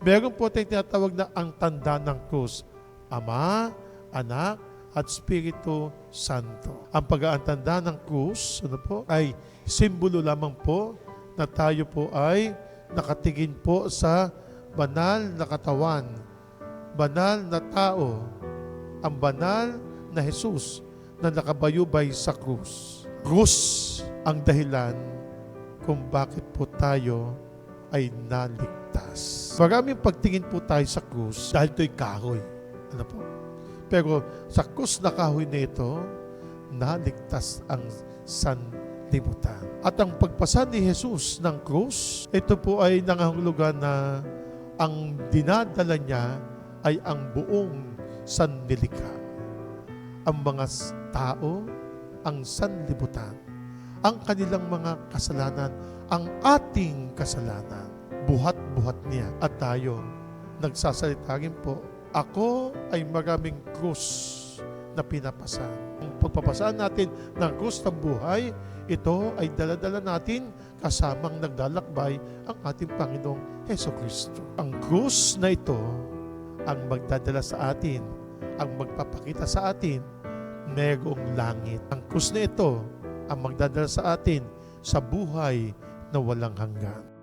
Meron po tayong tinatawag na ang tanda ng krus. Ama, Anak, at Espiritu Santo. Ang pag-aantanda ng krus ay simbolo lamang po na tayo po ay nakatingin po sa banal na katawan, banal na tao, ang banal na Jesus na nakabayubay sa krus. Krus ang dahilan kung bakit po tayo ay naligtas. Maraming pagtingin po tayo sa krus dahil ito'y kahoy. Ano po? Pero sa krus na kahoy na ito, naligtas ang sanlibutan. At ang pagpasa ni Jesus ng krus, ito po ay nangahulugan na ang dinadala niya ay ang buong sanlilikha. Ang mga tao, ang sanlibutan, ang kanilang mga kasalanan, ang ating kasalanan, buhat-buhat niya. At tayo, nagsasalita rin po, ako ay maraming krus na pinapasan. Ang pagpapasaan natin ng krus ng buhay, ito ay daladala natin kasamang naglalakbay ang ating Panginoong Hesukristo. Ang krus na ito ang magdadala sa atin, ang magpapakita sa atin, merong langit. Ang krus na ito ang magdadala sa atin sa buhay na walang hanggan.